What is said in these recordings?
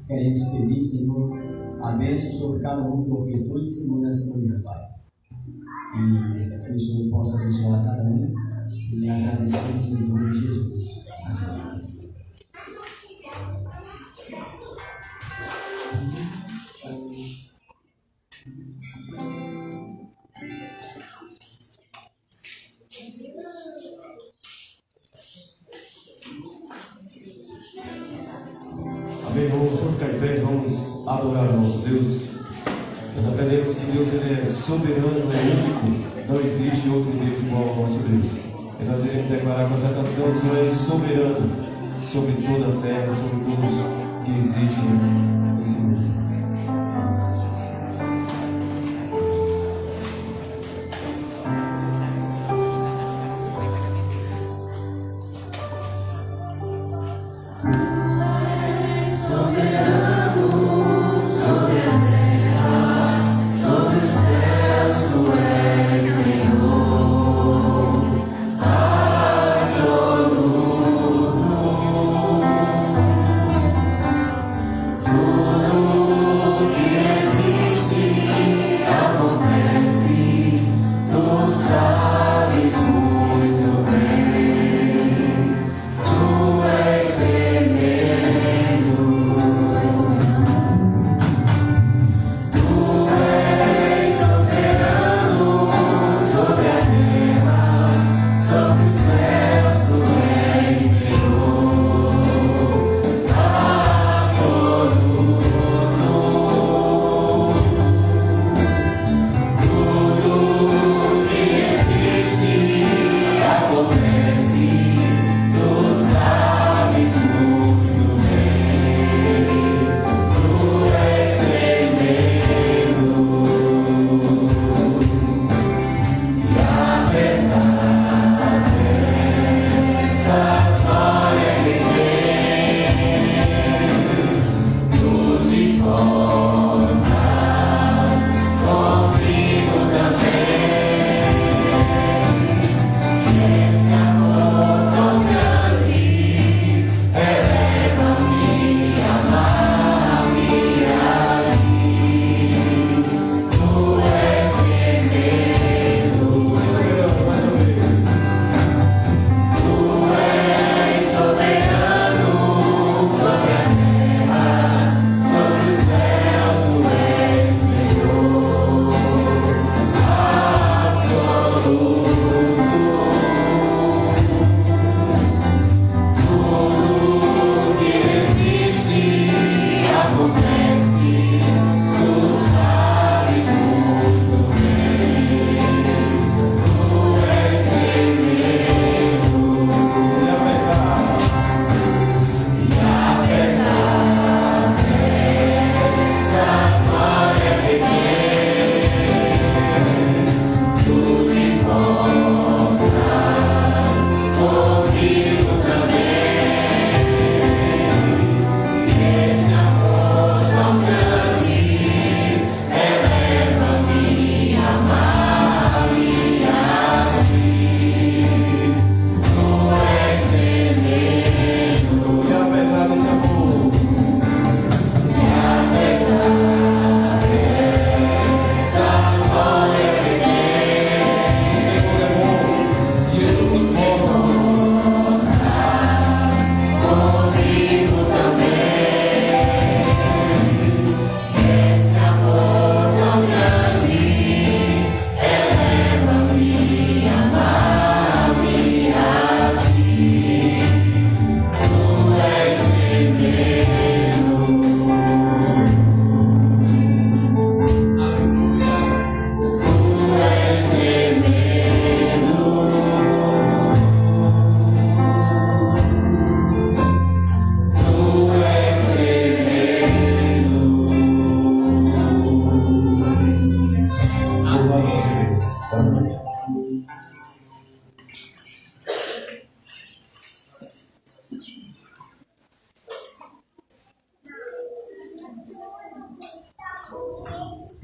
Queremos pedir, Senhor, a bênção sobre cada um que ofertou e Senhor nessa manhã, Pai. E que o Senhor possa abençoar cada um e agradecemos em nome de Jesus. Amém. Amém, vamos ficar em pé, vamos adorar o nosso Deus. Nós aprendemos que Deus ele é soberano, é único, não existe outro Deus igual ao nosso Deus. E nós iremos declarar com essa canção que Ele é soberano sobre toda a terra, sobre tudo que existe nesse mundo. Tudo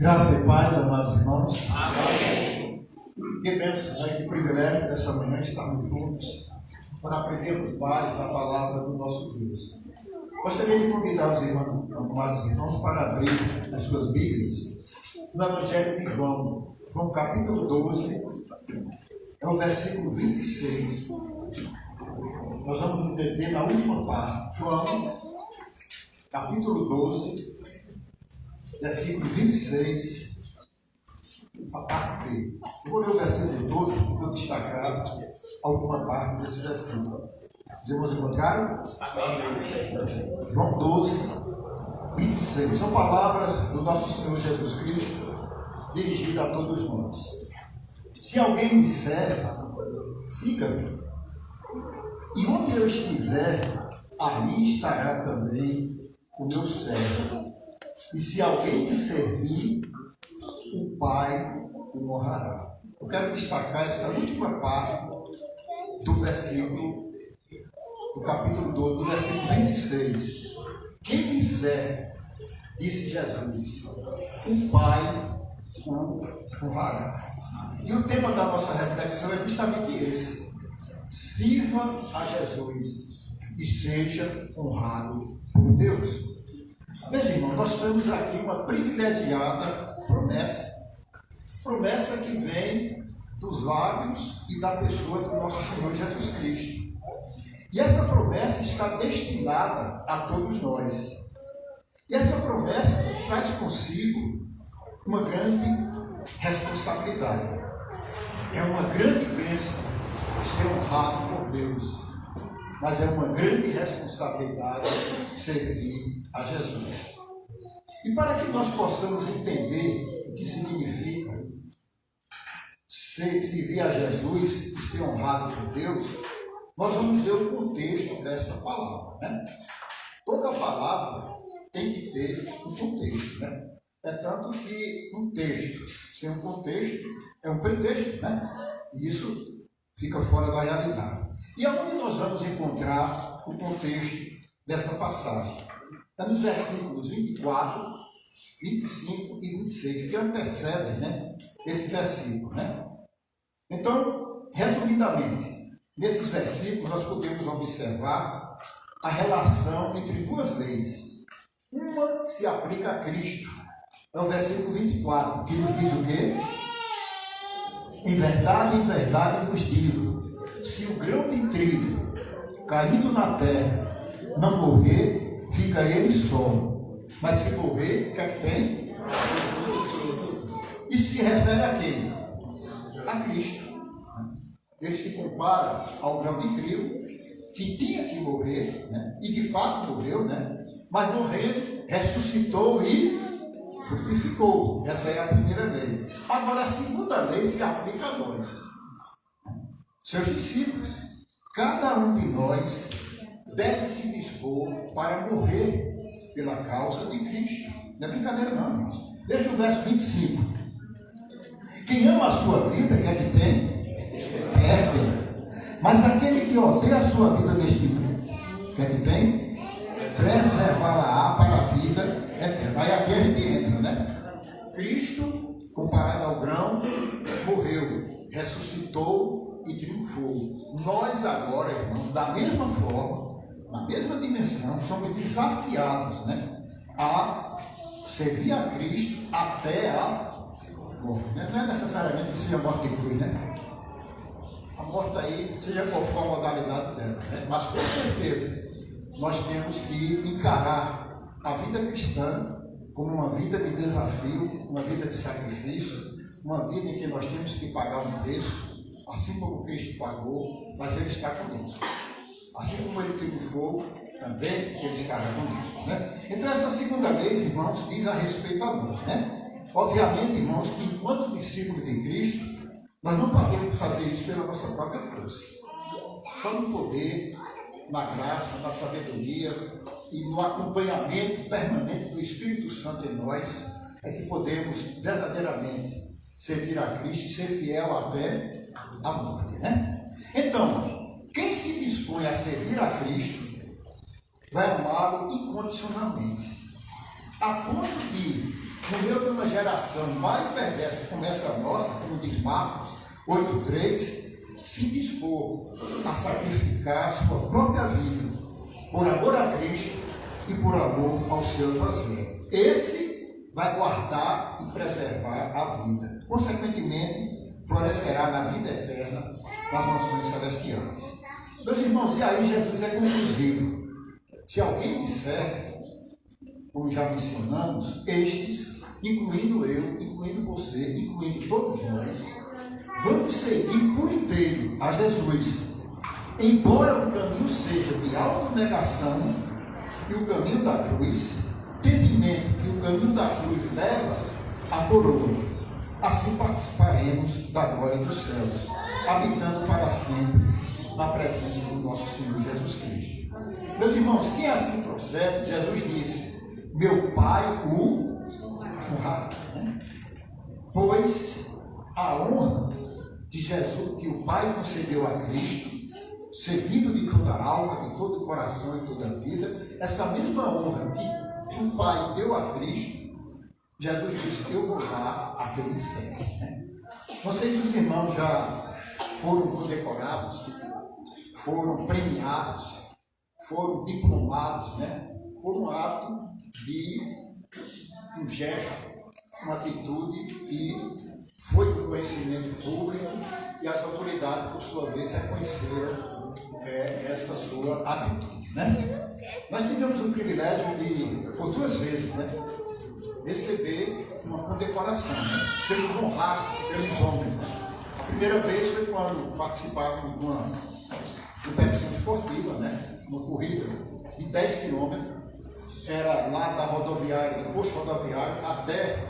Graça e paz, amados irmãos. Amém. Que bênção, né? Que privilégio dessa manhã estarmos juntos para aprendermos mais da palavra do nosso Deus. Gostaria de convidar os irmãos, amados irmãos, para abrir as suas Bíblias no Evangelho de João, João capítulo 12, é o versículo 26. Nós vamos nos deter na última parte. João, capítulo 12, versículo 26, a parte B. Eu vou ler o versículo todo e vou destacar a última parte desse versículo. Os irmãos encontraram? João 12, 26. São palavras do nosso Senhor Jesus Cristo, dirigidas a todos nós. Se alguém me serve, siga-me. E onde eu estiver, ali estará também o meu servo. E se alguém me servir, o Pai o honrará. Eu quero destacar essa última parte do versículo, do capítulo 12, do versículo 26. Quem me serve, disse Jesus, o Pai o honrará. E o tema da nossa reflexão é justamente esse: sirva a Jesus e seja honrado por Deus. Meus irmãos, nós temos aqui uma privilegiada promessa que vem dos lábios e da pessoa do nosso Senhor Jesus Cristo. E essa promessa está destinada a todos nós. E essa promessa traz consigo uma grande responsabilidade. É uma grande bênção ser honrado por Deus, mas é uma grande responsabilidade servir a Jesus. E para que nós possamos entender o que significa servir a Jesus e ser honrado por Deus, nós vamos ver o contexto desta palavra, né? Toda palavra tem que ter um contexto, né? É tanto que um texto sem um contexto é um pretexto, né? E isso fica fora da realidade. E aonde nós vamos encontrar o contexto dessa passagem? É nos versículos 24, 25 e 26, que antecedem, né, esse versículo, né? Então, resumidamente, nesses versículos nós podemos observar a relação entre duas leis. Uma se aplica a Cristo. É o versículo 24, que nos diz o quê? Em verdade vos digo, se o grão de trigo caindo na terra não morrer, fica ele só. Mas se morrer, o que é que tem? Isso se refere a quem? A Cristo. Ele se compara ao grão de trigo que tinha que morrer, né? E de fato morreu, né? Mas morrendo, ressuscitou e frutificou. Essa é a primeira lei. Agora a segunda lei se aplica a nós, seus discípulos. Cada um de nós deve se dispor para morrer pela causa de Cristo. Não é brincadeira não, irmãos. Veja o verso 25. Quem ama a sua vida, quer que tem? Perde. Mas aquele que odeia a sua vida neste mundo, quer que tem? Preservá-la para a vida eterna. Aí aqui a gente entra, né? Cristo, comparado ao grão, morreu, ressuscitou e triunfou. Nós agora, irmãos, da mesma forma, na mesma dimensão, somos desafiados, né, a servir a Cristo até a morte. Não é necessariamente que seja a morte de cruz, né? A morte aí, seja qual for a modalidade dela, né? Mas com certeza nós temos que encarar a vida cristã como uma vida de desafio, uma vida de sacrifício, uma vida em que nós temos que pagar um preço, assim como Cristo pagou, mas Ele está conosco. Assim como Ele triunfou, também Ele estará conosco, né? Então essa segunda lei, irmãos, diz a respeito a nós, né? Obviamente, irmãos, que enquanto discípulos de Cristo, nós não podemos fazer isso pela nossa própria força. Só no poder, na graça, na sabedoria e no acompanhamento permanente do Espírito Santo em nós é que podemos verdadeiramente servir a Cristo e ser fiel até a morte, né? Então, quem se dispõe a servir a Cristo vai amá-lo incondicionalmente, a ponto de no meio de uma geração mais perversa como essa nossa, como diz Marcos 8,3, se dispor a sacrificar a sua própria vida por amor a Cristo e por amor ao seu evangelho. Esse vai guardar e preservar a vida. Consequentemente, florescerá na vida eterna nas nações celestiais. Meus irmãos, e aí Jesus é conclusivo. Se alguém disser, como já mencionamos, estes, incluindo eu, incluindo você, incluindo todos nós, vamos seguir por inteiro a Jesus, embora o caminho seja de autonegação e o caminho da cruz, tendo em mente que o caminho da cruz leva à coroa. Assim participaremos da glória dos céus, habitando para sempre na presença do nosso Senhor Jesus Cristo. Meus irmãos, quem assim procede, Jesus disse, meu Pai o honrará. Pois a honra de Jesus, que o Pai concedeu a Cristo, servindo de toda a alma, de todo o coração e toda a vida, essa mesma honra que o Pai deu a Cristo, Jesus disse que eu vou dar a quem me serve. Vocês, os irmãos, já foram condecorados, foram premiados, foram diplomados, por um ato de um gesto, uma atitude que foi do conhecimento público e as autoridades, por sua vez, reconheceram essa sua atitude. Nós tivemos o privilégio de, por 2 vezes, receber uma condecoração, sermos honrados pelos homens. A primeira vez foi quando participávamos de uma competição esportiva, uma corrida de 10 quilômetros, era lá da rodoviária, do posto rodoviário, até,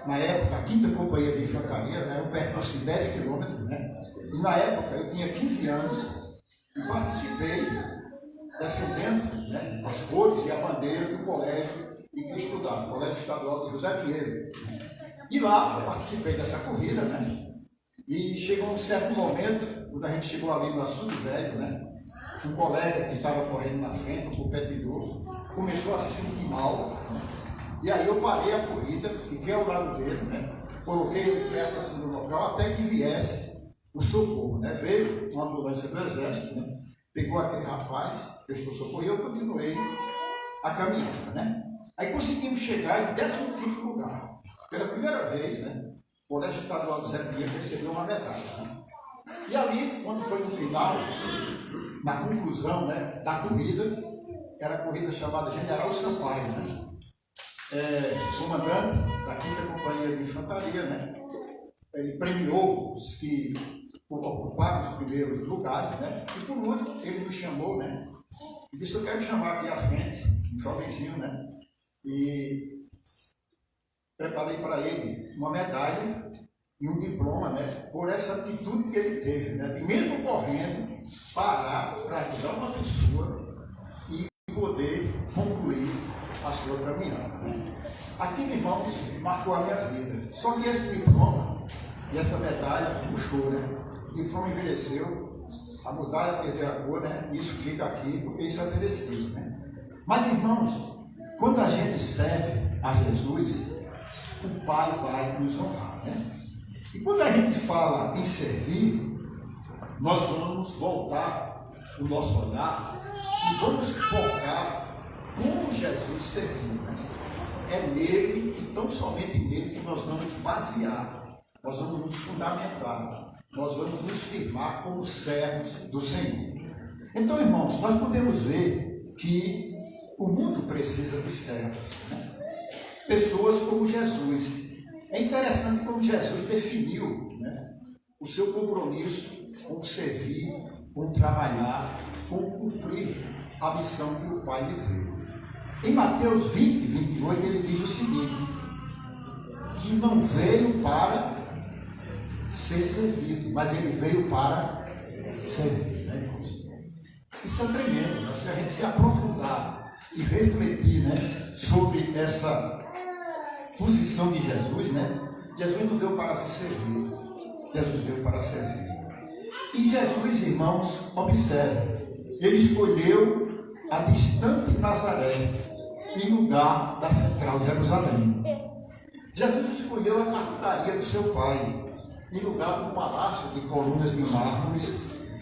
na época, a 5ª Companhia de Infantaria, era um percurso de 10 quilômetros, e na época eu tinha 15 anos e participei defendendo as cores e a bandeira do colégio em que estudava, o Colégio Estadual do José Pinheiro. E lá eu participei dessa corrida, e chegou um certo momento, quando a gente chegou ali no Açude Velho, um colega que estava correndo na frente, um competidor, começou a se sentir mal, e aí eu parei a corrida, fiquei ao lado dele, coloquei ele perto assim, do local, até que viesse o socorro. Veio uma ambulância do Exército, pegou aquele rapaz, prestou socorro, e eu continuei a caminhada. Aí conseguimos chegar em 15º lugar. Pela primeira vez, o Colégio Estadual do Zé Pinheiro recebeu uma medalha. E ali, quando foi no final, na conclusão da corrida, era a corrida chamada General Sampaio, comandante da 5ª Companhia de Infantaria, ele premiou os que ocuparam os primeiros lugares, e por último, ele me chamou, e disse, eu quero chamar aqui à frente, um jovenzinho, e preparei para ele uma medalha e um diploma, por essa atitude que ele teve, de mesmo correndo, parar para ajudar uma pessoa e poder concluir a sua caminhada. Aquilo, irmãos, marcou a minha vida. Só que esse diploma e essa medalha murchou, O diploma envelheceu, a medalha perdeu a cor, Isso fica aqui porque isso é merecido, Mas, irmãos, quando a gente serve a Jesus, o Pai vai nos honrar, E quando a gente fala em servir, nós vamos voltar o nosso olhar e vamos focar como Jesus serviu, É nele e tão somente nele que nós vamos basear, nós vamos nos fundamentar, nós vamos nos firmar como servos do Senhor. Então, irmãos, nós podemos ver que o mundo precisa de servos, pessoas como Jesus. É interessante como Jesus definiu o seu compromisso com servir, com trabalhar, com cumprir a missão que o Pai lhe deu. Em Mateus 20, 28, ele diz o seguinte, que não veio para ser servido, mas ele veio para servir, irmãos? Isso é tremendo, se a gente se aprofundar e refletir, sobre essa posição de Jesus, Jesus não veio para se servir, Jesus veio para servir. E Jesus, irmãos, observe, ele escolheu a distante Nazaré em lugar da central Jerusalém. Jesus escolheu a carpintaria do seu pai, em lugar do palácio de colunas de mármores,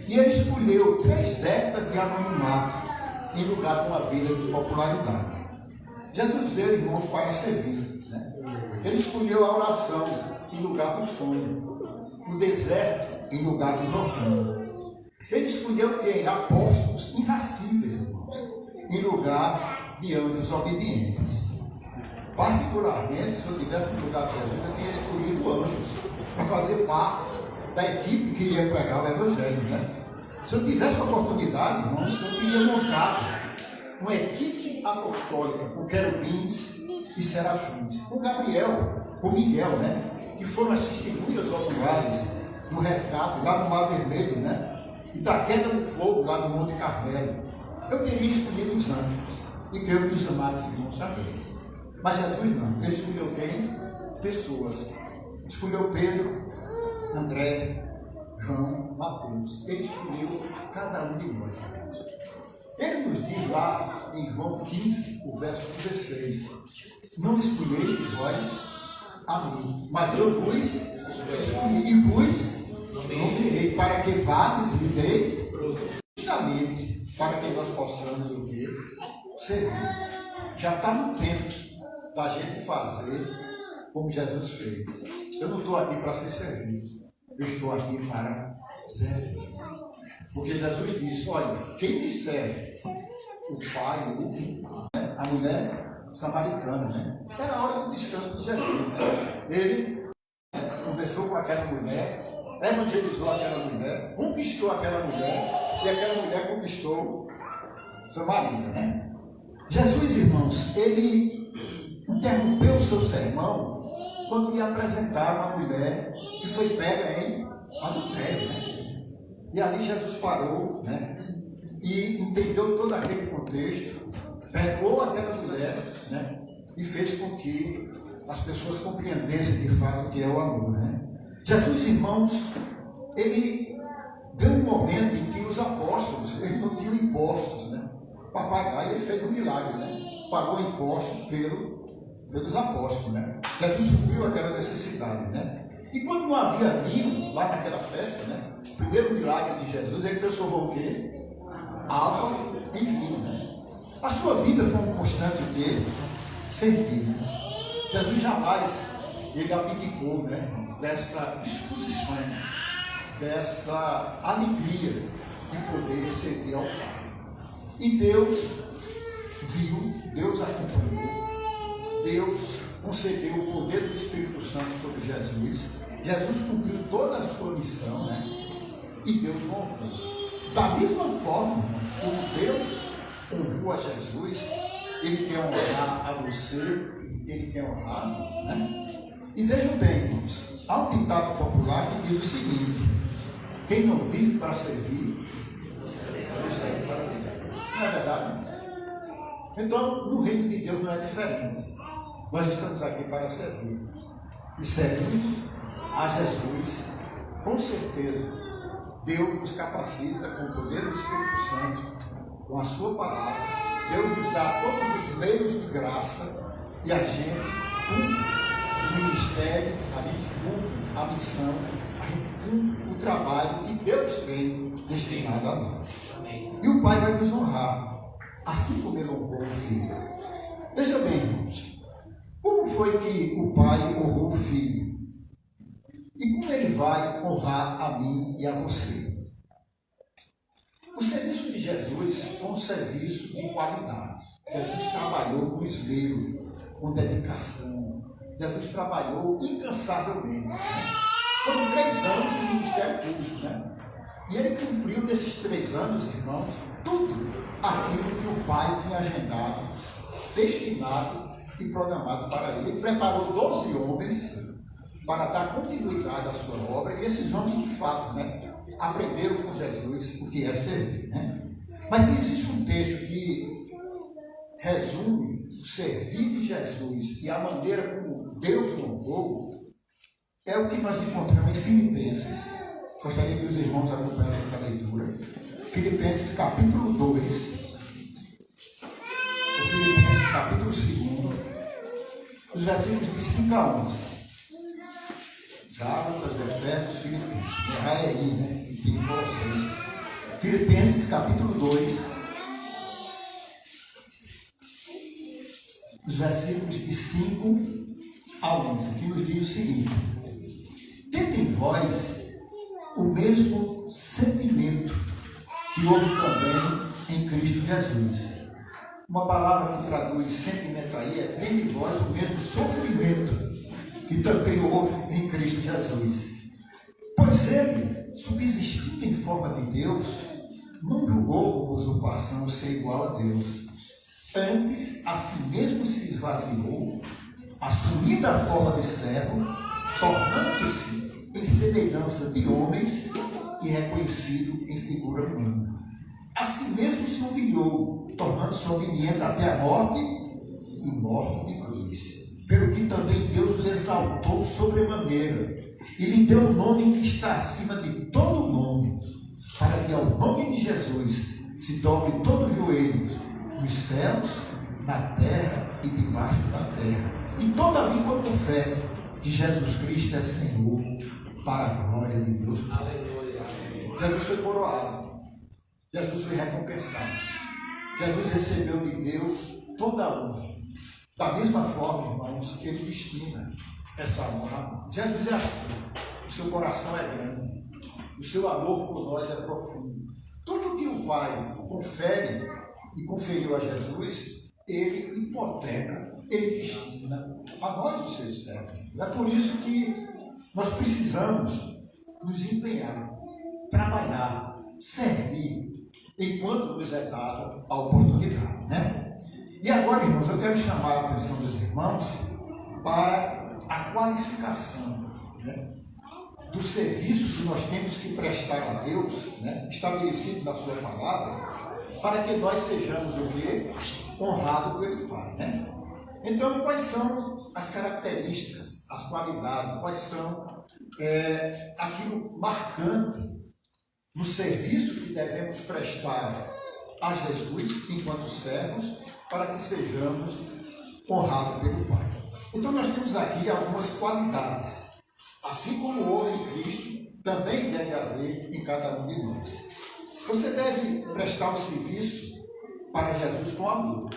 e ele escolheu 3 décadas de anonimato, em lugar de uma vida de popularidade. Jesus veio, irmãos, para servir, né? Ele escolheu a oração em lugar do sonho, o deserto em lugar do Jordão. Ele escolheu quem? Apóstolos irracíveis, irmãos, em lugar de anjos obedientes. Particularmente, se eu tivesse no lugar de Jesus, eu teria escolhido anjos para fazer parte da equipe que iria pregar o Evangelho, né? Se eu tivesse a oportunidade, irmãos, eu teria montado uma equipe apostólica com querubins e serafins, com Gabriel, com Miguel, né? Que foram as testemunhas oculares do resgate lá no Mar Vermelho, né? E da queda do fogo lá no Monte Carmelo. Eu teria escolhido os anjos, e creio que os amados irmãos sabem. Mas Jesus não. Ele escolheu quem? Pessoas. Escolheu Pedro, André, João, Mateus. Ele escolheu a cada um de nós. Ele nos diz lá em João 15, o verso 16: não escolheis vós a mim, mas eu vos escolhi e vos nomeei para que vades e deis justamente para que nós possamos o quê? Servir. Já está no tempo da gente fazer como Jesus fez. Eu não estou aqui para ser servido, eu estou aqui para servir. Porque Jesus disse: olha, quem me serve, o pai, a mulher samaritana, né? Era a hora do descanso de Jesus, né? Ele conversou com aquela mulher, evangelizou aquela mulher, conquistou aquela mulher, e aquela mulher conquistou Samaria, né? Jesus, irmãos, ele interrompeu o seu sermão quando lhe apresentaram uma mulher que foi pega em adultério, né? E ali Jesus parou, né? E entendeu todo aquele contexto, perdoou aquela mulher, né? E fez com que as pessoas compreendessem de fato o que é o amor, né? Jesus, irmãos, ele veio um momento em que os apóstolos, eles não tinham impostos, né? Para pagar, e ele fez um milagre, né? Pagou impostos pelos apóstolos, né? Jesus supriu aquela necessidade, né? E quando não havia vinho lá naquela festa, né? O primeiro milagre de Jesus, ele transformou o quê? Água em vinho, né? A sua vida foi um constante de servir, né? Jesus jamais, ele abdicou, né? Dessa disposição, dessa alegria de poder servir ao Pai. E Deus viu, Deus acompanhou, Deus concedeu o poder do Espírito Santo sobre Jesus. Jesus cumpriu toda a sua missão, né? E Deus o honrou. Da mesma forma, irmãos, como Deus honrou a Jesus, Ele quer honrar a você, Ele quer honrar, né? E vejam bem, irmãos, há um ditado popular que diz o seguinte: quem não vive para servir, não serve para viver. Não é verdade? Então, no reino de Deus não é diferente. Nós estamos aqui para servir. E servindo a Jesus, com certeza, Deus nos capacita com o poder do Espírito Santo, com a sua palavra. Deus nos dá todos os meios de graça e a gente cumpre o ministério, a gente cumpre a missão, a gente cumpre o trabalho que Deus tem destinado a nós. E o Pai vai nos honrar, assim como Ele honrou o Filho. Veja bem, irmãos, como foi que o Pai honrou o Filho? E como Ele vai honrar a mim e a você? O serviço de Jesus foi um serviço de qualidade. Jesus trabalhou com esmero, com dedicação. Jesus trabalhou incansavelmente, né? Foram 3 anos de ministério público, né? E ele cumpriu nesses 3 anos, irmãos, tudo aquilo que o Pai tinha agendado, destinado e programado para ele. Ele preparou 12 homens para dar continuidade à sua obra, e esses homens, de fato, né, aprenderam com Jesus o que é servir, né? Mas se existe um texto que resume o servir de Jesus e a maneira como Deus o honrou, é o que nós encontramos em Filipenses. Gostaria que os irmãos acompanhassem essa leitura. Filipenses capítulo 2, Filipenses capítulo 2, os versículos de 5 a 11. Gálatas, Efésios, Filipenses. Errar é aí, né? E tem Colossenses. Filipenses, capítulo 2, os versículos de 5 a 11, que nos diz o seguinte: tende em vós o mesmo sentimento que houve também em Cristo Jesus. Uma palavra que traduz sentimento aí é: tende em vós o mesmo sofrimento que também houve em Cristo Jesus. Pois ele, subsistindo em forma de Deus, não julgou como usurpação ser igual a Deus. Antes, a si mesmo se esvaziou, assumindo a forma de servo, tornando-se em semelhança de homens e reconhecido em figura humana. A si mesmo se humilhou, tornando-se obediente até a morte e morte de cruz. Pelo que também Deus o exaltou sobremaneira e lhe deu um nome que está acima de todo nome, para que ao nome de Jesus se dobre todo o joelho, nos céus, na terra e debaixo da terra, e toda língua confesse que Jesus Cristo é Senhor, para a glória de Deus. Aleluia. Jesus foi coroado, Jesus foi recompensado, Jesus recebeu de Deus toda a honra. Da mesma forma, irmãos, ele destina essa honra. Jesus é assim, o seu coração é grande, o seu amor por nós é profundo. Tudo que o Pai confere e conferiu a Jesus, ele hipoteca, ele destina a nós, os seus servos. É por isso que nós precisamos nos empenhar, trabalhar, servir, enquanto nos é dada a oportunidade, né? E agora, irmãos, eu quero chamar a atenção dos irmãos para a qualificação, né, do serviço que nós temos que prestar a Deus, né, estabelecido na sua palavra, para que nós sejamos o quê? Honrados pelo Pai, né? Então, quais são as características, as qualidades, quais são aquilo marcante no serviço que devemos prestar a Jesus enquanto servos, para que sejamos honrados pelo Pai. Então nós temos aqui algumas qualidades. Assim como houve em Cristo, também deve haver em cada um de nós. Você deve prestar o serviço para Jesus com amor.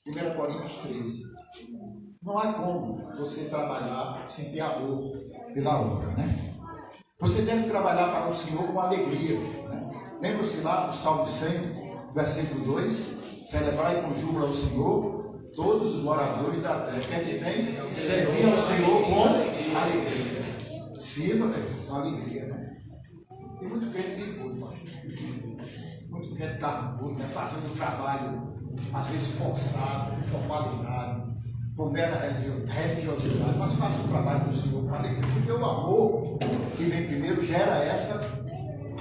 1 Coríntios 13. Não há como você trabalhar sem ter amor pela obra, né? Você deve trabalhar para o Senhor com alegria, né? Lembra-se lá do Salmo 100, versículo 2? Celebrai com júbilo ao Senhor todos os moradores da terra. Quer que tem? Servir ao Senhor com alegria. Sirva, com alegria, né? Tem muito crente de culpa, muito crente carnudo, né? Fazendo um trabalho, às vezes forçado, com qualidade, com mera religiosidade, mas faz o trabalho do Senhor com alegria. Porque o amor que vem primeiro gera essa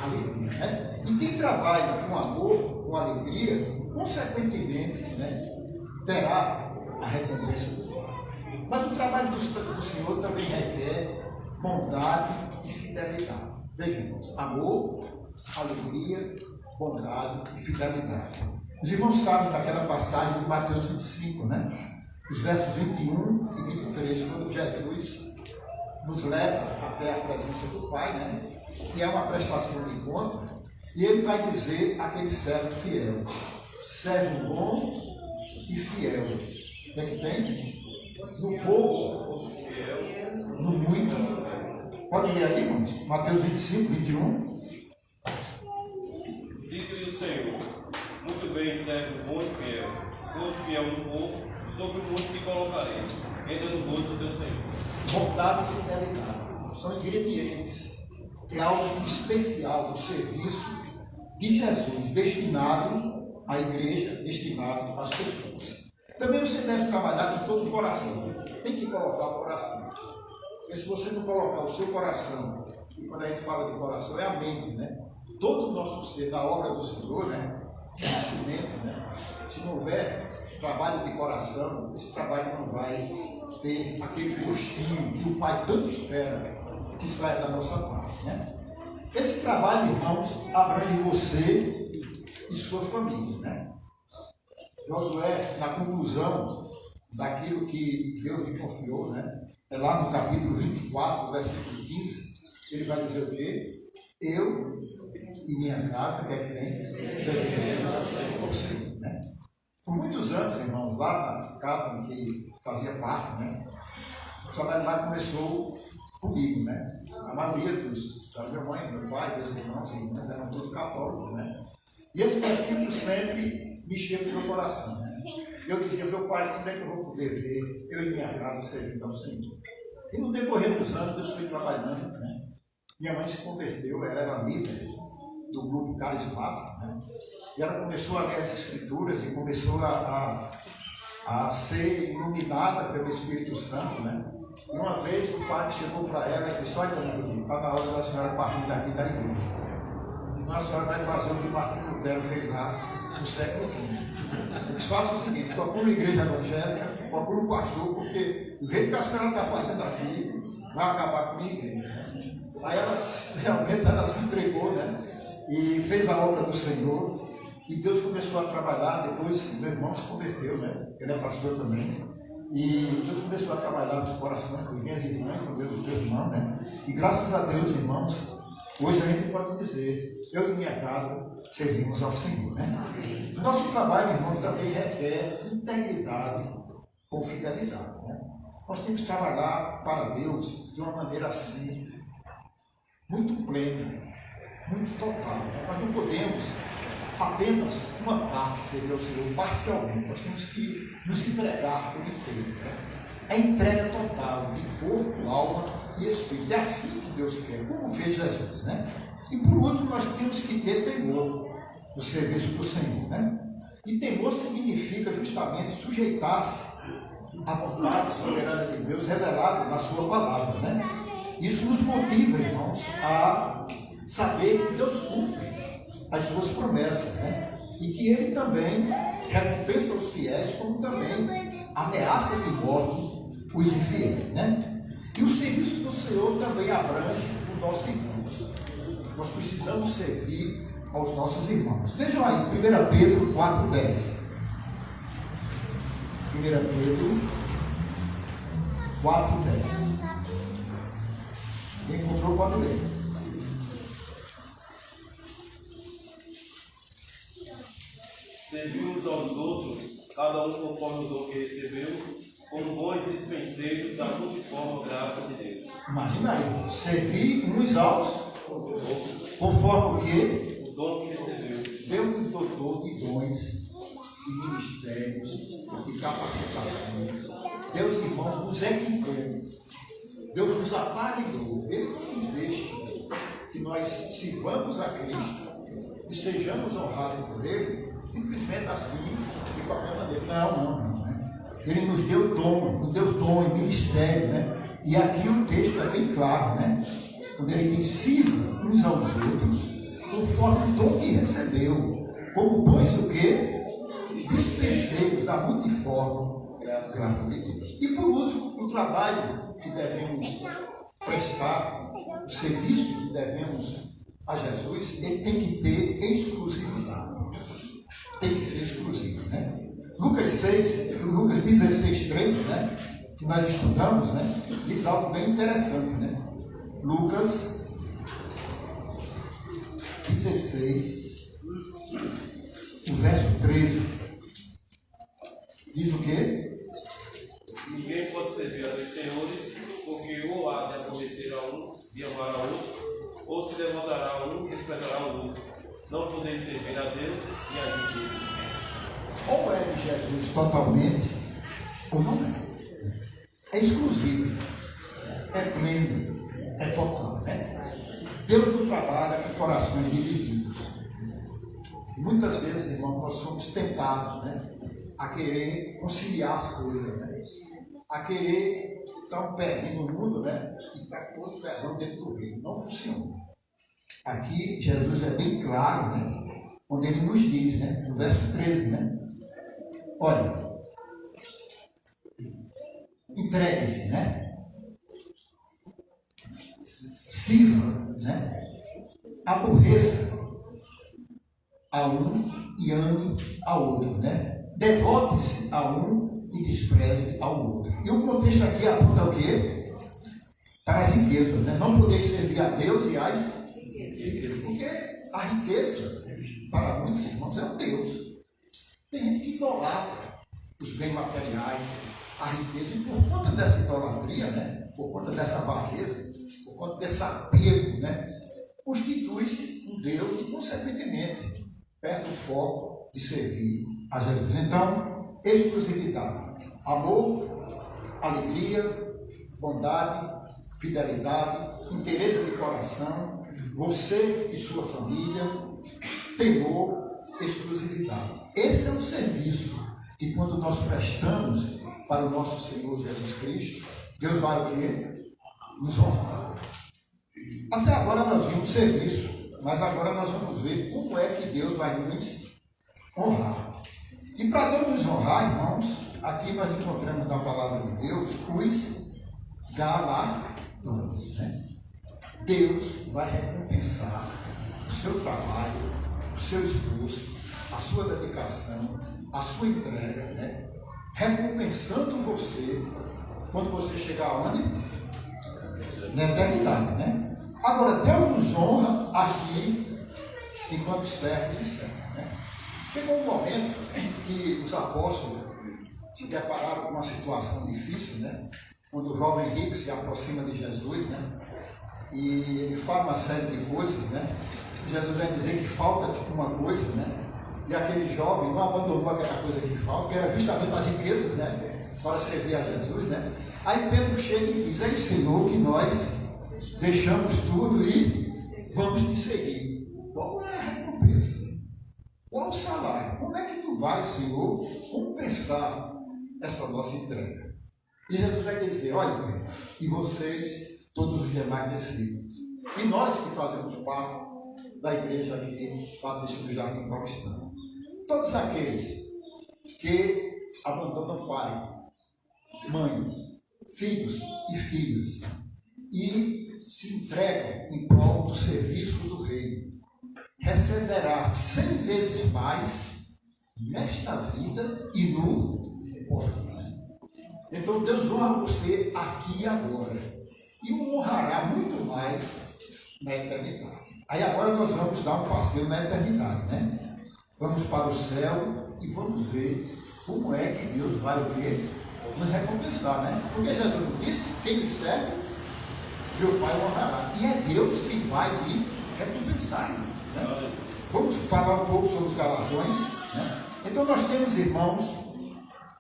alegria, né? E quem trabalha com amor, com alegria, consequentemente, né, terá a recompensa do Pai. Mas o trabalho do Senhor também requer bondade e fidelidade. Vejamos, amor, alegria, bondade e fidelidade. Os irmãos sabem daquela passagem de Mateus 25, né? Os versos 21 e 23, quando Jesus nos leva até a presença do Pai, né? E é uma prestação de conta, e ele vai dizer àquele servo fiel: servo bom e fiel. O que é que tem? No pouco, no muito. Podem ler aí, irmãos? Mateus 25, 21. Disse-lhe o Senhor: muito bem, servo bom e fiel. Todo fiel no pouco, sobre o muito te colocarei. Entra no gozo do teu Senhor. Bondade e fidelidade são ingredientes. É algo especial do serviço de Jesus, destinado à igreja, destinado às pessoas. Também você deve trabalhar com todo o coração. Tem que colocar o coração. Porque se você não colocar o seu coração, e quando a gente fala de coração, é a mente, né? Todo o nosso ser, da obra do Senhor, né? É instrumento, né? Se não houver trabalho de coração, esse trabalho não vai ter aquele gostinho que o Pai tanto espera, que extrai da nossa parte, né? Esse trabalho, irmãos, abrange você e sua família, né? Josué, na conclusão daquilo que Deus me confiou, né? É lá no capítulo 24, versículo 15, ele vai dizer o quê? Eu e minha casa, que é que tem? Serviremos, né? Por muitos anos, irmãos, lá na casa em que fazia parte, né? O trabalho lá começou comigo, né? A maioria da minha mãe, meu pai, meus irmãos e irmãs eram todos católicos, né? E esse versículo sempre mexia no meu coração, né? Eu dizia, meu pai, como é que eu vou poder ver eu e minha casa servindo ao Senhor? E no decorrer dos anos, Deus foi trabalhando, né? Minha mãe se converteu, ela era líder do grupo carismático, né? E ela começou a ler as escrituras e começou a ser iluminada pelo Espírito Santo, né? E uma vez o padre chegou para ela e disse, olha, está na hora da senhora partir daqui da igreja. Senão a senhora vai fazer o que Martinho Lutero fez lá no século XV. Eles façam o seguinte, procura uma igreja evangélica, procura um pastor, porque o jeito que a senhora está fazendo aqui vai acabar com a igreja. Né? Aí ela realmente se entregou, né? E fez a obra do Senhor. E Deus começou a trabalhar, depois meu irmão se converteu, né? Ele é pastor também. E Deus começou a trabalhar nos corações das minhas irmãs, dos meus irmãos, né? E graças a Deus, irmãos, hoje a gente pode dizer, eu e minha casa servimos ao Senhor, né? O nosso trabalho, irmão, também requer integridade com fidelidade, né? Nós temos que trabalhar para Deus de uma maneira assim, muito plena, muito total, né? Nós não podemos apenas uma parte servir ao Senhor parcialmente, nós temos que nos entregar por inteiro, né? É entrega total de corpo, alma e espírito. É assim que Deus quer, como fez Jesus, né? E por último, nós temos que ter temor no serviço do Senhor, né? E temor significa justamente sujeitar-se à vontade soberana de Deus revelada na sua palavra, né? Isso nos motiva, irmãos, a saber que Deus cumpre as suas promessas, né? E que Ele também recompensa os fiéis, como também ameaça de morte os infiéis, né? E o serviço do Senhor também abrange os nossos irmãos. Nós precisamos servir aos nossos irmãos. Vejam aí, 1 Pedro 4,10. 1 Pedro 4,10. Quem encontrou pode ler. Serviu uns aos outros, cada um conforme o dom que recebeu, como bons dispenseiros da multiforme graça de Deus. Imagina aí, servir uns aos conforme o que? O dom que recebeu. Deus nos dotou de dons, de ministérios, de capacitações. Deus, irmãos, nos equipou. Deus nos aparelhou. Ele não nos deixa que nós sirvamos a Cristo e sejamos honrados por Ele, simplesmente assim, de qualquer maneira. Não, né? Ele nos deu dom e ministério, né? E aqui o texto é bem claro, né? Quando ele diz, sirva uns aos outros, conforme o dom que recebeu, como bons o quê? Dispenseiros da multiforme graça de Deus. E por último, o trabalho que devemos prestar, o serviço que devemos a Jesus, ele tem que ter exclusividade. Tem que ser exclusivo, né? Lucas 16, 3, né? Que nós estudamos, né? Diz algo bem interessante, né? Lucas 16, o verso 13. Diz o quê? Ninguém pode servir a dois senhores, porque ou há de aborrecer a um e amar a outro, ou se levantará a um e desprezará o outro. Não podeis servir a Deus e a justiça. Ou é de Jesus totalmente, ou não é. É exclusivo, é pleno, é total, né? Deus não trabalha com corações divididos. Muitas vezes, irmão, nós somos tentados, né? A querer conciliar as coisas, né? A querer dar um pezinho no mundo, né? E dar outro pezão dentro do reino. Não funciona. Aqui, Jesus é bem claro, né? Quando ele nos diz, né? No verso 13, né? Olha, entregue-se, né? Sirva, né? Aborreça a um e ame a outro, né? Devote-se a um e despreze despreze ao outro. E o contexto aqui aponta o quê? Para as riquezas, né? Não poder servir a Deus e às riquezas. Porque a riqueza, para muitos irmãos, é um Deus. Tem gente que idolatra os bens materiais, a riqueza, e por conta dessa idolatria, né? Por conta dessa avareza, por conta desse apego, né? Constitui-se um Deus e, consequentemente, perde o foco de servir a Jesus. Então, exclusividade, amor, alegria, bondade, fidelidade, interesse de coração, você e sua família, temor, exclusividade. Esse é o serviço que, quando nós prestamos para o nosso Senhor Jesus Cristo, Deus vai o quê? Nos honrar. Até agora nós vimos serviço, mas agora nós vamos ver como é que Deus vai nos honrar. E para Deus nos honrar, irmãos, aqui nós encontramos na palavra de Deus os galardões, né? Deus vai recompensar o seu trabalho, o seu esforço, a sua dedicação, a sua entrega, né? Recompensando você quando você chegar aonde? Na eternidade, né? Agora, Deus nos honra aqui enquanto servos e servos, né? Chegou um momento em que os apóstolos se depararam com uma situação difícil, né? Quando o jovem rico se aproxima de Jesus, né? E ele fala uma série de coisas, né? Jesus vai dizer que falta tipo uma coisa, né? E aquele jovem não abandonou aquela coisa que falta, que era justamente as riquezas, né? Para servir a Jesus, né? Aí Pedro chega e diz: "Aí, Senhor, que nós deixamos tudo e vamos te seguir." Qual é a recompensa? Qual o salário? Como é que tu vai, Senhor, compensar essa nossa entrega? E Jesus vai dizer: "Olha, Pedro, e vocês, todos os demais discípulos, e nós que fazemos parte da igreja aqui, Batista do Jardim Paulistano, todos aqueles que abandonam pai, mãe, filhos e filhas e se entregam em prol do serviço do reino, receberá 100 vezes mais nesta vida e no porvir." Então Deus honra você aqui e agora e o honrará muito mais na eternidade. Aí agora nós vamos dar um passeio na eternidade, né? Vamos para o céu e vamos ver como é que Deus vai o quê? Nos recompensar, né? Porque Jesus disse: "Quem me serve, meu Pai o honrará." E é Deus quem vai lhe recompensar, né? Vamos falar um pouco sobre os galardões, né? Então nós temos, irmãos,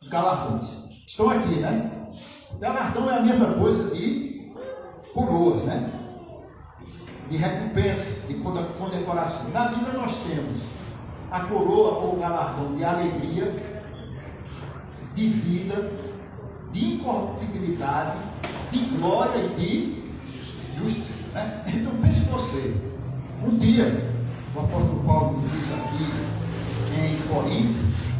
os galardões. Estão aqui, né? Galardão é a mesma coisa de coroas, né? De recompensa, de condecoração. Na Bíblia nós temos a coroa ou galardão de alegria, de vida, de incorruptibilidade, de glória e de justiça, né? Então pense você, um dia o apóstolo Paulo nos diz aqui em Coríntios,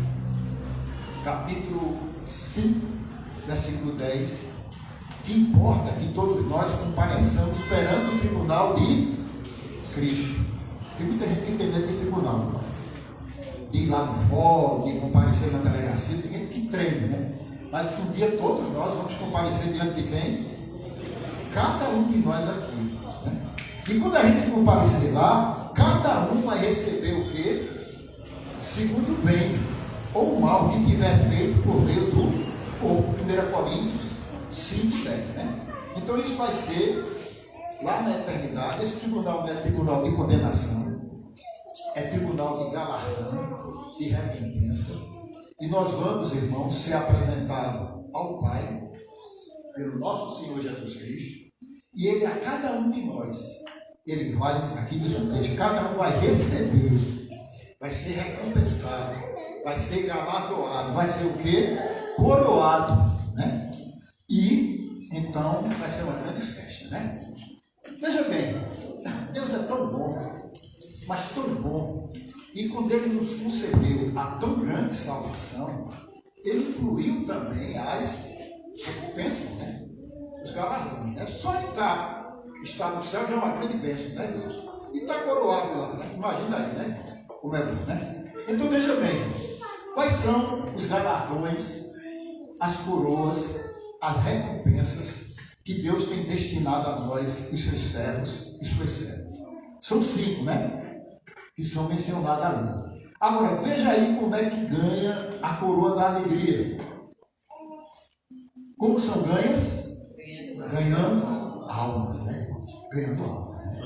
capítulo 5, versículo 10, que importa que todos nós compareçamos perante o tribunal de Cristo. Tem muita gente que tem medo de tribunal, não? De ir lá no fórum, de comparecer na delegacia. Tem gente que treme, né? Mas um dia todos nós vamos comparecer diante de quem? Cada um de nós aqui, né? E quando a gente comparecer lá, cada um vai receber o quê? Segundo o bem ou o mal que tiver feito por meio do corpo. 1 Coríntios 5:10, né? Então isso vai ser lá na eternidade. Esse tribunal não é tribunal de condenação, é tribunal de galardão, de recompensa. E nós vamos, irmãos, ser apresentados ao Pai pelo nosso Senhor Jesus Cristo, e Ele, a cada um de nós, Ele vai, aqui diz o texto, cada um vai receber, vai ser recompensado, vai ser galardoado, vai ser o quê? Coroado, né? E então vai ser uma grande festa, né? Veja bem, Deus é tão bom, mas tão bom, e quando Ele nos concedeu a tão grande salvação, Ele incluiu também as recompensas, né? Os galardões, né? Só estar no céu já é uma grande bênção, né, Deus? E está coroado lá, né? Imagina aí, né? Como é bom, né? Então veja bem, quais são os galardões as coroas, as recompensas que Deus tem destinado a nós, os seus servos e suas servas. São 5, né? Que são mencionadas ali. Agora, veja aí como é que ganha a coroa da alegria. Como são ganhas? Ganhando almas, né? Ganhando almas. Né?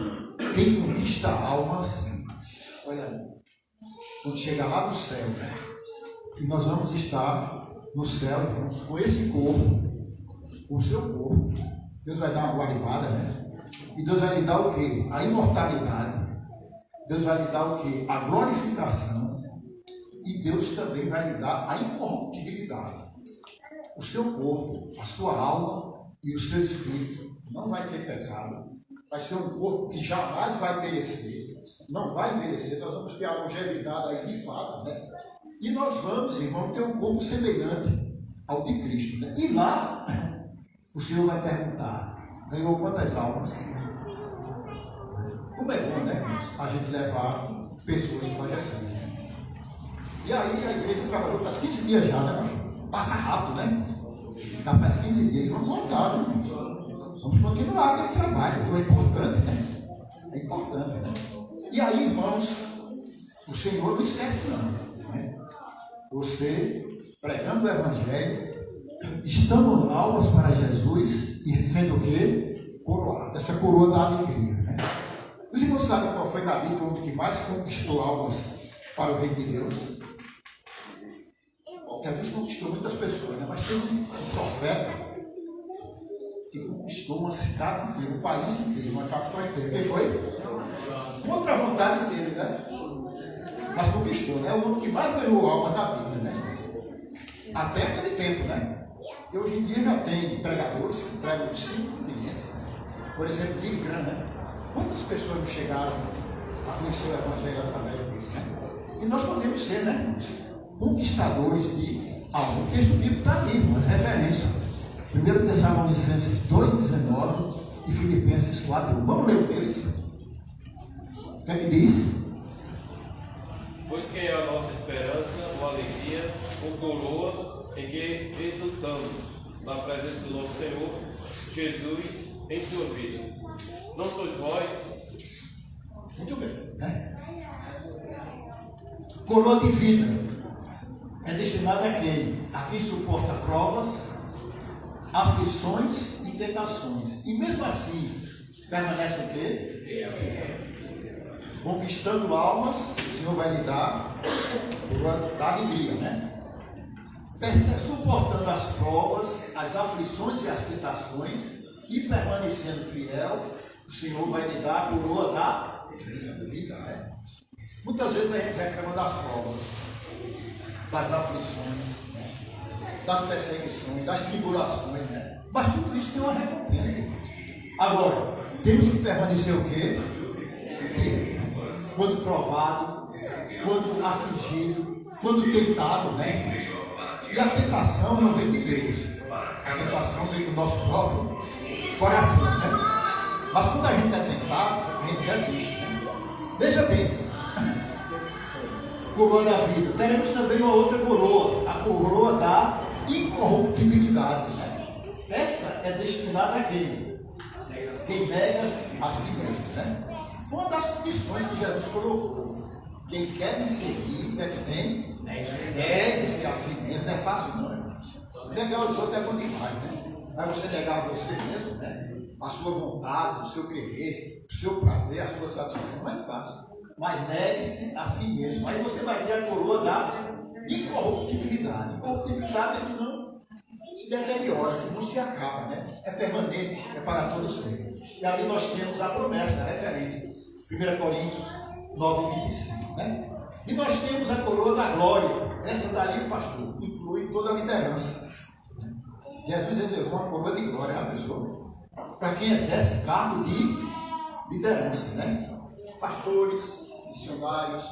Quem conquista almas, olha aí, quando chegar lá no céu, né? E nós vamos estar no céu, vamos, com esse corpo, com o seu corpo. Deus vai dar uma guaribada, né? E Deus vai lhe dar o quê? A imortalidade. Deus vai lhe dar o quê? A glorificação. E Deus também vai lhe dar a incorruptibilidade. O seu corpo, a sua alma e o seu espírito não vai ter pecado. Vai ser um corpo que jamais vai perecer. Não vai envelhecer. Nós vamos ter a longevidade aí de fato, né? E nós vamos, irmão, ter um corpo semelhante ao de Cristo, né? E lá, o Senhor vai perguntar, ganhou quantas almas? Como é bom, né, irmãos, a gente levar pessoas para Jesus, né? E aí a igreja trabalhou faz 15 dias já, né, pastor? Passa rápido, né? Já faz 15 dias. Vamos voltar, né, irmãos? Vamos continuar aquele trabalho. Foi importante, né? É importante, né? E aí, irmãos, o Senhor não esquece não, né? Você, pregando o Evangelho, estando almas para Jesus e sendo o quê? Coroado. Essa coroa da alegria, né? Os irmãos sabem qual foi na Bíblia o que mais conquistou almas para o reino de Deus? Jesus conquistou muitas pessoas, né? Mas tem um profeta que conquistou uma cidade inteira, um país inteiro, uma capital inteira. Quem foi? Contra a vontade dele, né? Mas conquistou, né? É o homem que mais ganhou almas na Bíblia, né? Até aquele tempo, né? E hoje em dia já tem pregadores que pregam 5 milhões. Por exemplo, Billy Graham, né? Quantas pessoas não chegaram a conhecer o Evangelho através dele, né? E nós podemos ser, né, irmãos, conquistadores de algo. O texto bíblico está ali, irmãos, referências. 1 Tessalonicenses 2,19 e Filipenses 4,1. Vamos ler o que eles? O que é que diz? Pois quem é a nossa esperança, ou alegria, ou coroa, em que exultamos na presença do nosso Senhor Jesus em sua vida. Não sois vós? Muito bem, né? Coroa de vida é destinada a quem? A quem suporta provas, aflições e tentações. E mesmo assim, permanece o quê? Conquistando almas, o Senhor vai lhe dar coroa da alegria, né? Suportando as provas, as aflições e as tentações e permanecendo fiel, o Senhor vai lhe dar a coroa da vida, né? Muitas vezes a gente reclama das provas, das aflições, né? Das perseguições, das tribulações, né? Mas tudo isso tem uma recompensa. Agora, temos que permanecer o quê? Fiel. Quando provado, quando afligido, quando tentado, né? E a tentação não vem de Deus. A tentação vem do nosso próprio coração, né? Mas quando a gente é tentado, a gente resiste, né? Veja bem, coroa da vida. Teremos também uma outra coroa, a coroa da incorruptibilidade, né? Essa é destinada a quem? Quem nega a si mesmo, né? Foi uma das condições que Jesus colocou. Quem quer me seguir, é que tem? Negue-se a si mesmo. Não é fácil, não, né? Negar os outros é bom demais, né? Mas você negar você mesmo, né? A sua vontade, o seu querer, o seu prazer, a sua satisfação, não é fácil. Mas negue-se a si mesmo. Aí você vai ter a coroa da incorruptibilidade. Incorruptibilidade é que não se deteriora, que não se acaba, né? É permanente, é para todo sempre. E ali nós temos a promessa, a referência. 1 Coríntios 9,25, né? E nós temos a coroa da glória. Essa daí, pastor, inclui toda a liderança. Jesus levou uma coroa de glória à pessoa, para quem exerce cargo de liderança, né? Pastores, missionários,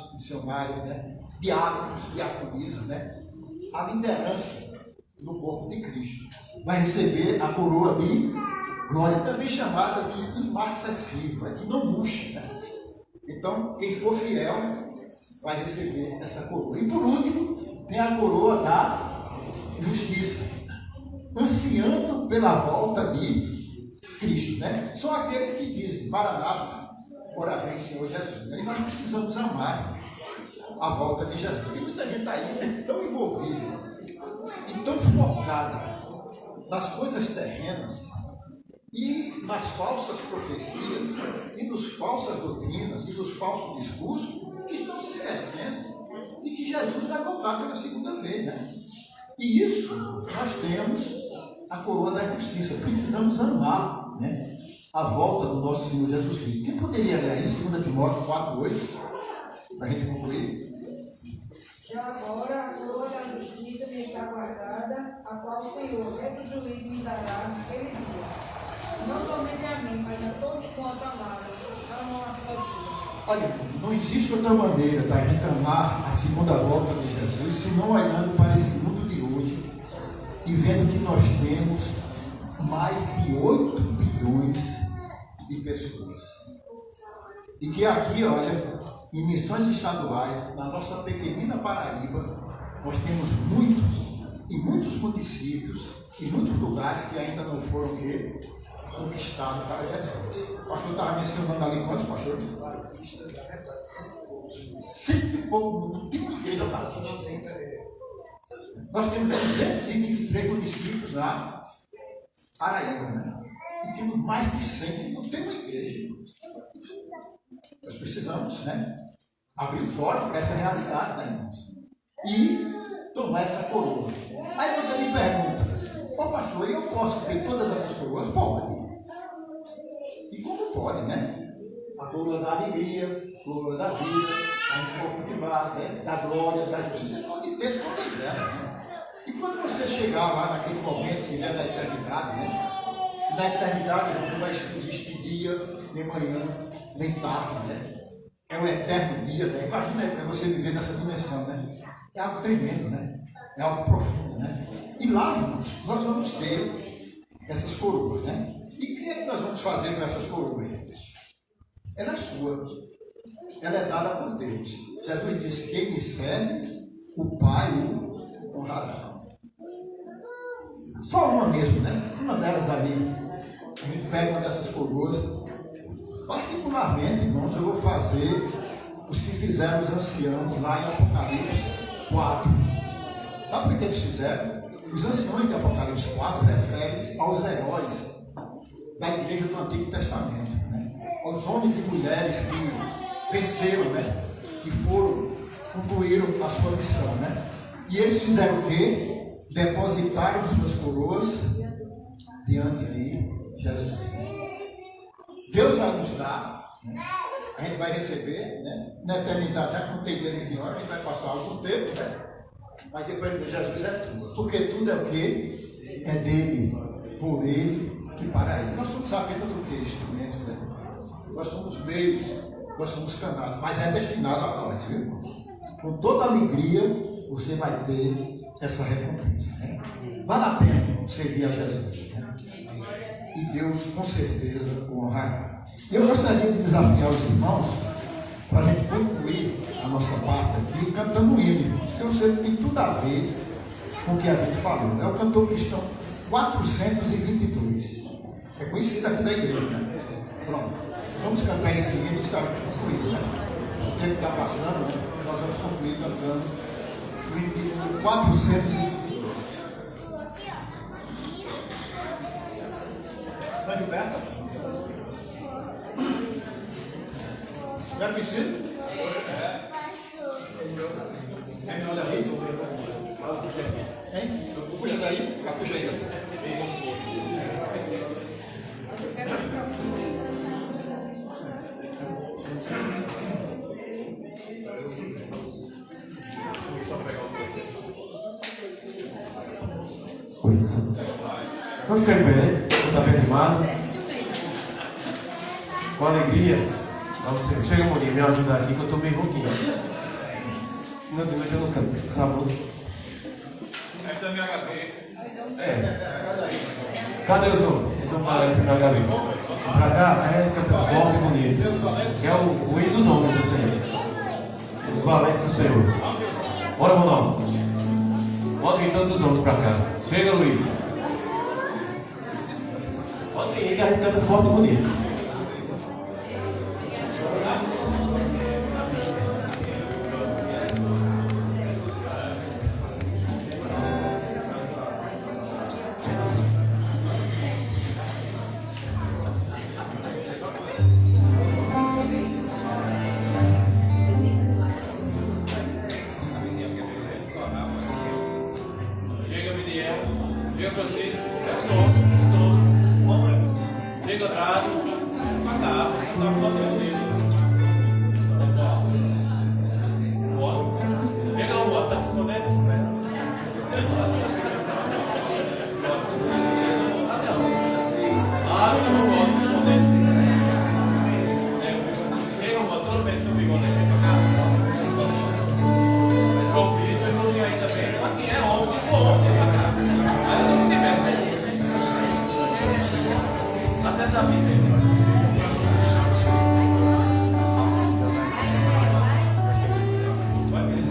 né? Diáconos, diaconisas, né? A liderança no corpo de Cristo vai receber a coroa de glória, também chamada de inacessível, que não murcha, né? Então, quem for fiel vai receber essa coroa. E por último, tem a coroa da justiça. ansiando pela volta de Cristo, né? São aqueles que dizem, Maranata, ora vem Senhor Jesus. E nós precisamos amar a volta de Jesus. Porque muita gente está aí tão envolvida e tão focada nas coisas terrenas e nas falsas profecias e nos falsas doutrinas e nos falsos discursos, que estão se esquecendo de que Jesus vai voltar pela segunda vez, né? E isso nós temos a coroa da justiça. Precisamos amar, né, a volta do nosso Senhor Jesus Cristo. Quem poderia ler isso? 2 Timóteo 4:8, para a gente concluir? Já agora a coroa da justiça me está guardada, a qual o Senhor, reto juiz, me dará naquele dia. Não somente a mim, mas a todos quanto amados, amam a sua vida. Olha, não existe outra maneira da gente amar a segunda volta de Jesus, senão olhando para esse mundo de hoje e vendo que nós temos mais de 8 bilhões de pessoas. E que aqui, olha, em missões estaduais, na nossa pequenina Paraíba, nós temos muitos municípios e muitos lugares que ainda não foram conquistados para Jesus. O pastor estava mencionando ali quantos pastores? 100 e pouco, não tem uma igreja batista. Nós temos 223 municípios na Paraíba, né? E temos mais de 100 que não tem uma igreja. Nós precisamos, né, abrir os olhos para essa realidade, né, irmãos? E tomar essa coroa. Aí você me pergunta, ô pastor, eu posso ter todas essas coroas? Pode. E como pode, né? A coroa da alegria, a coroa da vida, a cultivar, né, da glória, da justiça. Você pode ter todas elas, né? E quando você chegar lá naquele momento que vier da eternidade, né? Na eternidade não vai existir dia, nem manhã, nem tarde, né? É o eterno dia, né? Imagina você viver nessa dimensão, né? É algo tremendo, né? É algo profundo, né? E lá, irmãos, nós vamos ter essas coroas, né? E o que é que nós vamos fazer com essas coroas? Ela é sua. Ela é dada por Deus. Jesus disse, quem me serve, o Pai o honrará. Só uma mesmo, né? Uma delas ali. A gente pega uma dessas coroas. Particularmente, irmãos, eu vou fazer os que fizeram os anciãos lá em Apocalipse 4. Sabe por que eles fizeram? Os anciões de Apocalipse 4 referem-se aos heróis da igreja do Antigo Testamento, né? Aos homens e mulheres que venceram, né? Que concluíram a sua missão, né? E eles fizeram o quê? Depositaram suas coroas diante de Jesus. Deus vai nos dar, né? A gente vai receber, né? Na eternidade, já que não tem dia nem de hora, a gente vai passar algum tempo, né? Mas depois de Jesus é tudo. Porque tudo é o quê? É dele, por ele e para ele. Nós somos apenas o quê? Instrumentos, né? Nós somos meios, nós somos canais, mas é destinado a nós, viu? Com toda alegria, você vai ter essa recompensa, né? Vale a pena servir a Jesus, né? E Deus com certeza o honrará. Eu gostaria de desafiar os irmãos para a gente concluir a nossa parte aqui cantando um hino, que eu sei que tem tudo a ver com o que a gente falou. É o cantor cristão 422. É conhecido aqui da igreja, né? Pronto. Vamos cantar esse hino e estaremos concluídos, né? O tempo está passando, né? Nós vamos concluir cantando o hino 422. Está de pé? Já precisa? Quem me olha aí? Hein? Puxa daí, puxa aí. Coisa. Vamos ficar em pé, né? Está bem animado? Com alegria. Você chega, Moninho, me ajudar aqui que eu estou bem rouquinho. Senão de noite eu não canto, sabe? Essa é a minha HB. Cadê os homens? Eles vão parar esse HB. Pra cá, canta forte e bonito. Que é o hino dos homens, assim. Os valentes do Senhor. Bora, Ronaldo. Bota aí todos os homens pra cá. Chega, Luiz. ambiente, a gente canta forte e bonito. Chega, Miriam. Chega, Francisco. Chega, Andrade. Pra cá. Tá fazendo dele. Bora. Chega, Romualdo. Tá se escondendo? Ah, seu Romualdo, se escondendo. Chega, Romualdo. Toda vez que seu bigode vem pra cá. João Vitor, eu não vi ainda bem. Aqui é óbvio que for ontem pra cá. Aí eu só me se mexe. Até Davi. Vai vir,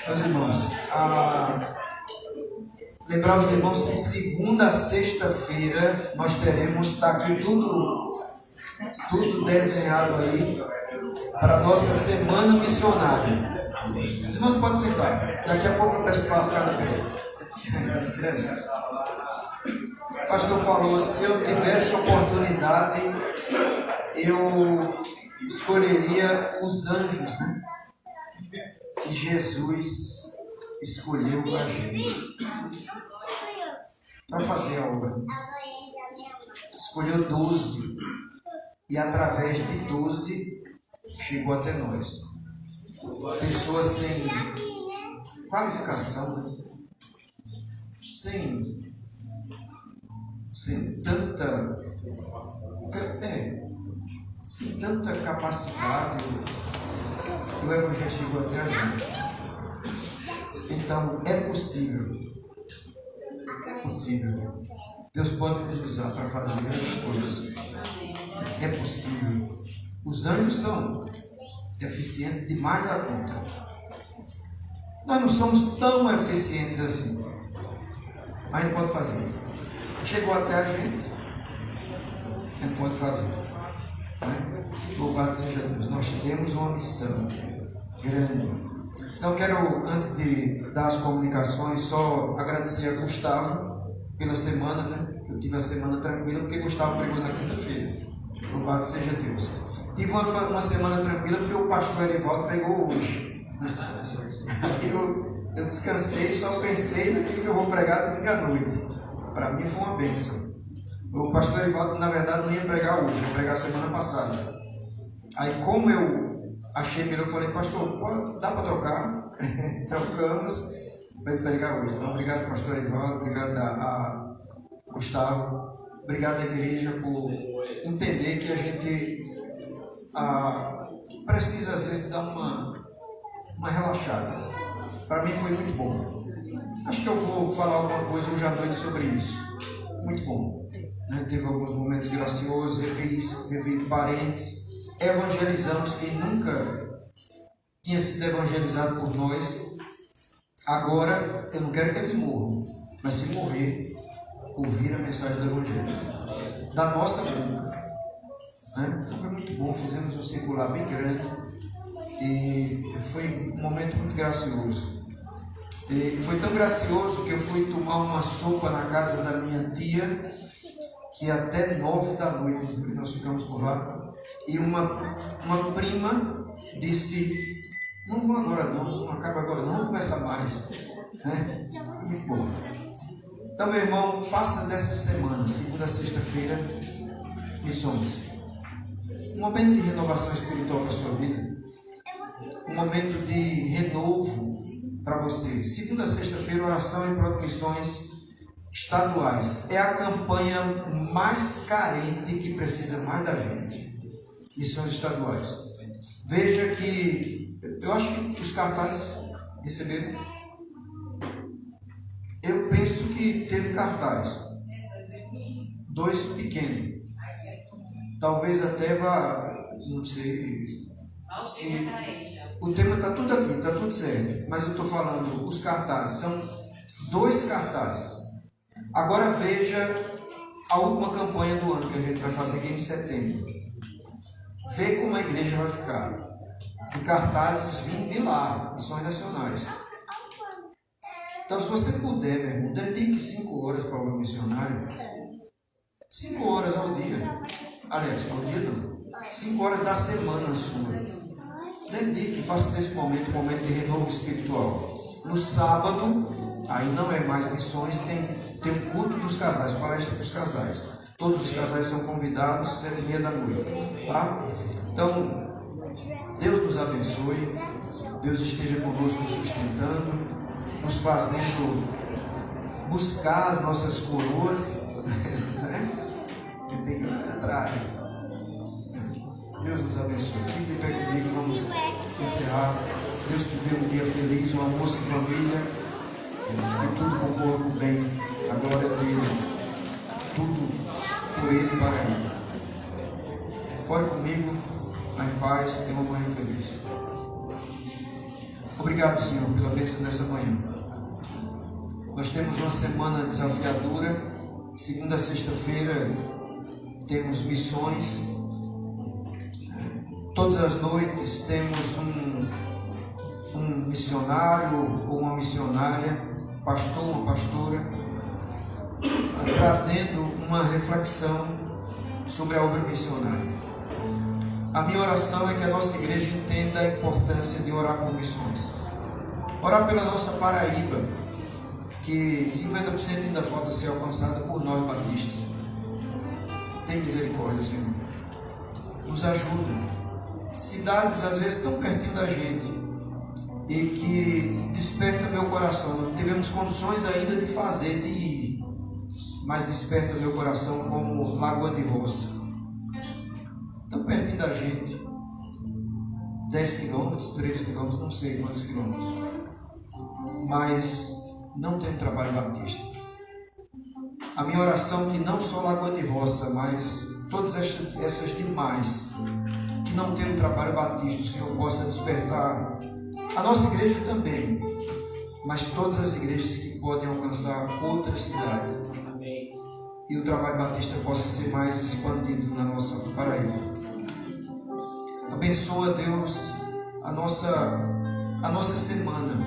Meus irmãos, lembrar os irmãos que segunda a sexta-feira nós teremos, está aqui tudo desenhado aí para a nossa semana missionária. Os irmãos podem sentar, daqui a pouco eu peço para ficar no pé. O pastor falou, se eu tivesse oportunidade, eu escolheria os anjos, né? Que Jesus escolheu para a gente para fazer a obra. escolheu 12 e através de 12 chegou até nós. Pessoas sem qualificação, sem tanta capacidade, o Evangelho chegou até a gente. Então é possível. Deus pode nos usar para fazer grandes coisas. É possível. Os anjos são eficientes demais da conta. Nós não somos tão eficientes assim, mas a gente pode fazer. Chegou até a gente pode fazer, né? Louvado seja Deus. Nós temos uma missão grande. Então quero, antes de dar as comunicações, só agradecer a Gustavo pela semana, né? Eu tive a semana tranquila porque Gustavo pregou na quinta-feira. Louvado seja Deus. Tive uma semana tranquila porque o pastor Erivaldo pregou hoje. Eu descansei, só pensei naquilo que eu vou pregar domingo à noite. Para mim foi uma bênção. O pastor Erivaldo, na verdade, não ia pregar hoje, ia pregar semana passada. Aí, como eu achei melhor, eu falei, pastor, dá para trocar? Trocamos, vai pregar hoje. Então, obrigado, pastor Erivaldo, obrigado a Gustavo, obrigado à igreja por entender que a gente precisa, às vezes, dar uma relaxada. Para mim foi muito bom. Acho que eu vou falar alguma coisa hoje à noite sobre isso. Muito bom. Né? Teve alguns momentos graciosos, revi parentes, evangelizamos quem nunca tinha sido evangelizado por nós. Agora, eu não quero que eles morram, mas se morrer, ouvir a mensagem do Evangelho, da nossa boca. Né? Então foi muito bom, fizemos um circular bem grande e foi um momento muito gracioso. E foi tão gracioso que eu fui tomar uma sopa na casa da minha tia, que até 9 da noite nós ficamos por lá, e uma prima disse, não vou agora não acaba agora não, vamos conversar mais. Né? Muito bom. Então, meu irmão, faça dessa semana, segunda a sexta-feira, missões. Um momento de renovação espiritual para a sua vida. Um momento de renovo para você. Segunda a sexta-feira, oração em prol de missões estaduais. É a campanha mais carente que precisa mais da gente. Missões estaduais. Veja que, eu acho que os cartazes receberam. Eu penso que teve cartaz. 2 pequenos. Talvez até vá, não sei. Se, o tema está tudo aqui, está tudo certo. Mas eu estou falando, os cartazes, são 2 cartazes. Agora veja a última campanha do ano que a gente vai fazer aqui em setembro. Vê como a igreja vai ficar. E cartazes vindo de lá, missões nacionais. Então, se você puder, meu irmão, dedique 5 horas para o missionário. 5 horas ao dia. Aliás, ao dia não. 5 horas da semana sua. Dedique, faça desse momento um momento de renovo espiritual. No sábado, aí não é mais missões, tem o culto dos casais, palestra dos casais. Todos os casais são convidados, 7h30 da noite. Tá? Então, Deus nos abençoe. Deus esteja conosco, nos sustentando, nos fazendo buscar as nossas coroas, né? Que tem que ir atrás. Deus nos abençoe. Fique de pé comigo, vamos encerrar. Deus te dê um dia feliz, um almoço em família, que tudo concorra bem. A glória dele, tudo por ele e para ele. Ore comigo, em paz, tenha uma manhã feliz. Obrigado, Senhor, pela bênção dessa manhã. Nós temos uma semana desafiadora. Segunda a sexta-feira temos missões. Todas as noites temos um missionário ou uma missionária, pastor, uma pastora, trazendo uma reflexão sobre a obra missionária. A minha oração é que a nossa igreja entenda a importância de orar por missões. Orar pela nossa Paraíba, que 50% ainda falta ser alcançada por nós batistas. Tem misericórdia, Senhor. Nos ajuda. Cidades às vezes tão pertinho da gente e que desperta meu coração. Não tivemos condições ainda de fazer, de ir, mas desperta meu coração como Lagoa de Roça. Tão pertinho da gente. 10 quilômetros, 13 quilômetros, não sei quantos quilômetros. Mas não tem um trabalho batista. A minha oração é que não só Lagoa de Roça, mas todas essas demais que não tem um trabalho batista, o Senhor possa despertar a nossa igreja também, mas todas as igrejas que podem alcançar outras cidades. Amém. E o trabalho batista possa ser mais expandido na nossa Paraíba. Abençoa, Deus, a nossa semana,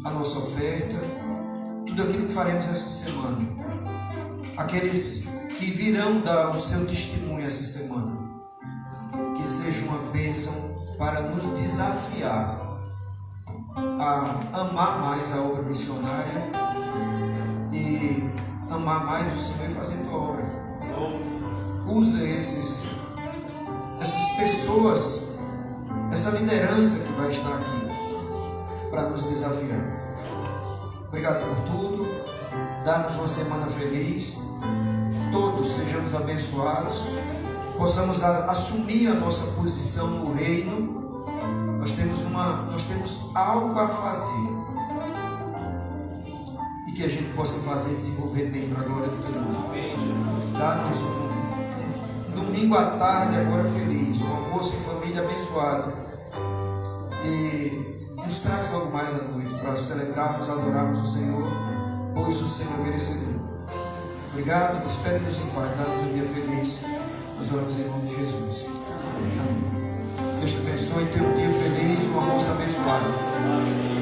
a nossa oferta, tudo aquilo que faremos essa semana. Aqueles que virão dar o seu testemunho essa semana, que seja uma bênção para nos desafiar a amar mais a obra missionária e amar mais o Senhor e fazer tua obra. Usa essas pessoas, essa liderança que vai estar aqui para nos desafiar. Obrigado por tudo. Dá-nos uma semana feliz. Todos sejamos abençoados. Possamos assumir a nossa posição no reino. Nós temos algo a fazer. E que a gente possa fazer e desenvolver bem para a glória do teu nome. Dá-nos um domingo à tarde agora feliz. Um almoço em família abençoado. E nos traz logo mais à noite para celebrarmos, adorarmos o Senhor, pois o Senhor é merecedor. Obrigado, despede-nos em paz, dá-nos um dia feliz. Nós oramos em nome de Jesus. Amém. Deus te abençoe, tenha um dia feliz, um almoço abençoado.